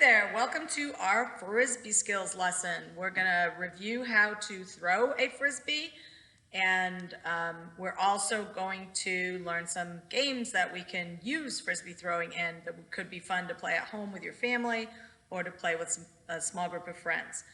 there, welcome to our Frisbee skills lesson. We're going to review how to throw a Frisbee, and we're also going to learn some games that we can use Frisbee throwing in that could be fun to play at home with your family or to play with a small group of friends.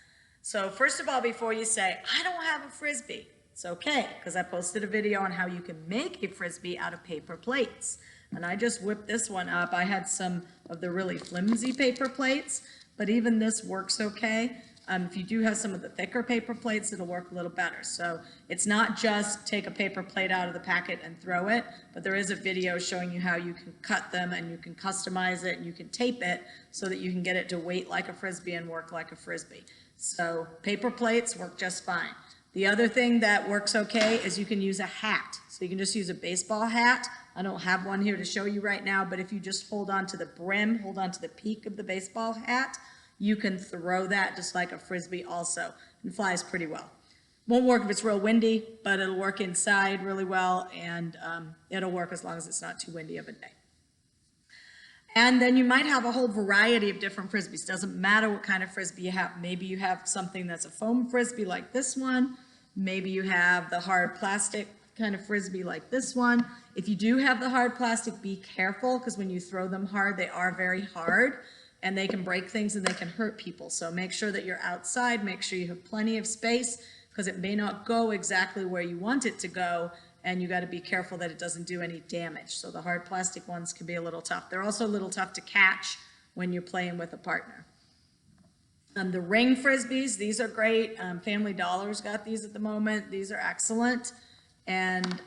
So first of all, before you say, I don't have a Frisbee, it's okay, because I posted a video on how you can make a Frisbee out of paper plates. And I just whipped this one up. I had some of the really flimsy paper plates, but even this works okay. If you do have some of the thicker paper plates, it'll work a little better. So it's not just take a paper plate out of the packet and throw it, but there is a video showing you how you can cut them and you can customize it and you can tape it so that you can get it to weight like a Frisbee and work like a Frisbee. So paper plates work just fine. The other thing that works okay is you can use a hat. So you can just use a baseball hat. I don't have one here to show you right now, but if you just hold on to the brim, hold on to the peak of the baseball hat, you can throw that just like a Frisbee also, and flies pretty well. Won't work if it's real windy, but it'll work inside really well, and it'll work as long as it's not too windy of a day. And then you might have a whole variety of different Frisbees. Doesn't matter what kind of Frisbee you have. Maybe you have something that's a foam Frisbee like this one. Maybe you have the hard plastic kind of Frisbee like this one. If you do have the hard plastic, be careful, because when you throw them hard, they are very hard and they can break things and they can hurt people. So make sure that you're outside, make sure you have plenty of space, because it may not go exactly where you want it to go, and you got to be careful that it doesn't do any damage. So the hard plastic ones can be a little tough. They're also a little tough to catch when you're playing with a partner. The ring Frisbees, these are great. Family Dollar's got these at the moment. These are excellent, and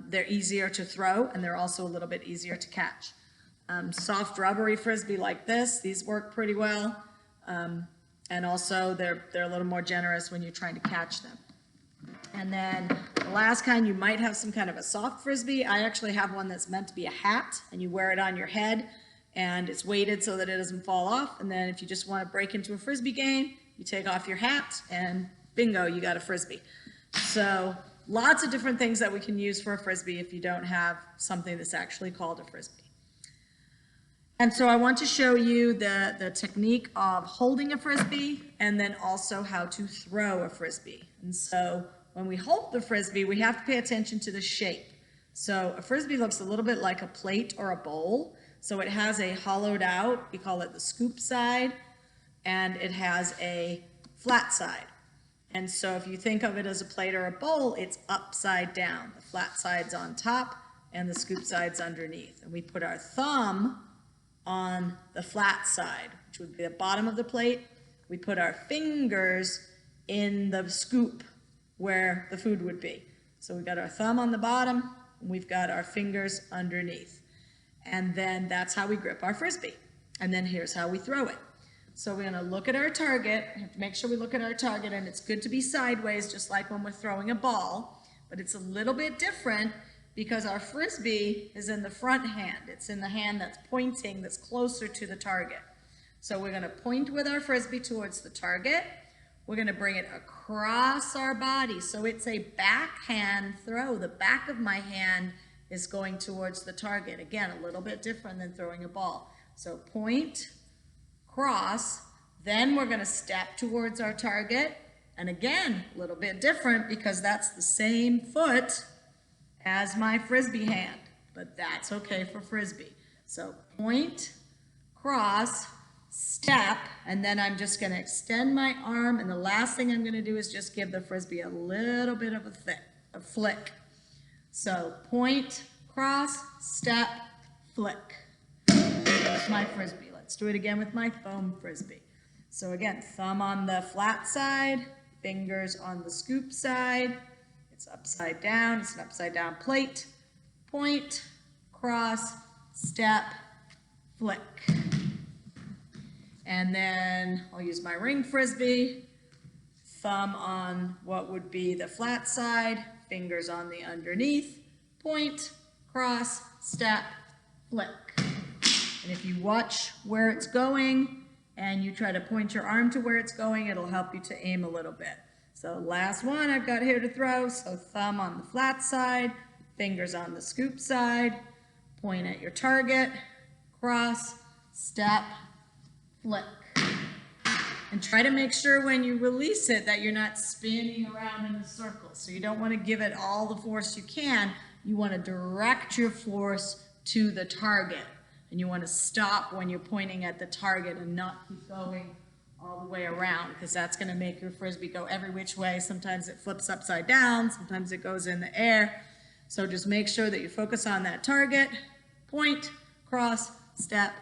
they're easier to throw, and they're also a little bit easier to catch. Soft rubbery Frisbee like this, these work pretty well, and also they're a little more generous when you're trying to catch them. And then the last kind, you might have some kind of a soft Frisbee. I actually have one that's meant to be a hat, and you wear it on your head, and it's weighted so that it doesn't fall off. And then if you just want to break into a Frisbee game, you take off your hat and bingo, you got a Frisbee. So lots of different things that we can use for a Frisbee if you don't have something that's actually called a Frisbee. And so I want to show you the technique of holding a Frisbee and then also how to throw a Frisbee. And so when we hold the Frisbee, we have to pay attention to the shape. So a Frisbee looks a little bit like a plate or a bowl. So it has a hollowed out, we call it the scoop side, and it has a flat side. And so if you think of it as a plate or a bowl, it's upside down. The flat side's on top and the scoop side's underneath. And we put our thumb on the flat side, which would be the bottom of the plate. We put our fingers in the scoop where the food would be. So we've got our thumb on the bottom, and we've got our fingers underneath. And then that's how we grip our Frisbee. And then here's how we throw it. So we're going to look at our target. We have to make sure we look at our target, and it's good to be sideways, just like when we're throwing a ball, but it's a little bit different because our Frisbee is in the front hand. It's in the hand that's pointing, that's closer to the target. So we're going to point with our Frisbee towards the target. We're going to bring it across our body. So it's a backhand throw. The back of my hand is going towards the target. Again, a little bit different than throwing a ball. So point, cross, then we're going to step towards our target. And again, a little bit different because that's the same foot as my Frisbee hand, but that's okay for Frisbee. So point, cross, step, and then I'm just going to extend my arm, and the last thing I'm going to do is just give the Frisbee a little bit of a flick. So point, cross, step, flick. That's my Frisbee. Let's do it again with my foam Frisbee. So again, thumb on the flat side, fingers on the scoop side. It's upside down. It's an upside down plate. Point, cross, step, flick. And then I'll use my ring Frisbee. Thumb on what would be the flat side, fingers on the underneath, point, cross, step, flick. And if you watch where it's going and you try to point your arm to where it's going, it'll help you to aim a little bit. So last one I've got here to throw, so thumb on the flat side, fingers on the scoop side, point at your target, cross, step, flick. And try to make sure when you release it that you're not spinning around in a circle. So you don't want to give it all the force you can. You want to direct your force to the target. And you want to stop when you're pointing at the target and not keep going all the way around, because that's going to make your Frisbee go every which way. Sometimes it flips upside down, sometimes it goes in the air. So just make sure that you focus on that target, point, cross, step,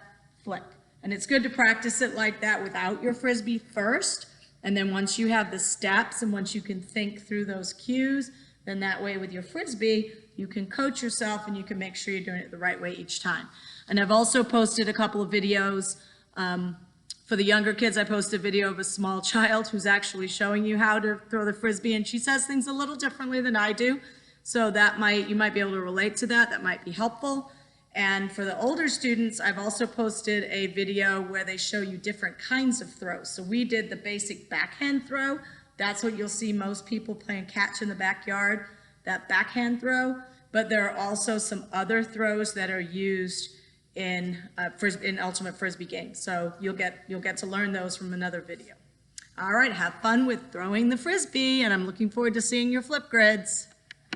flick. And it's good to practice it like that without your Frisbee first. And then once you have the steps and once you can think through those cues, then that way with your Frisbee, you can coach yourself and you can make sure you're doing it the right way each time. And I've also posted a couple of videos. For the younger kids, I posted a video of a small child who's actually showing you how to throw the Frisbee, and she says things a little differently than I do. So you might be able to relate to that. That might be helpful. And for the older students, I've also posted a video where they show you different kinds of throws. So we did the basic backhand throw. That's what you'll see most people playing catch in the backyard, that backhand throw. But there are also some other throws that are used in Ultimate Frisbee games. So you'll get to learn those from another video. All right, have fun with throwing the Frisbee, and I'm looking forward to seeing your flip grids.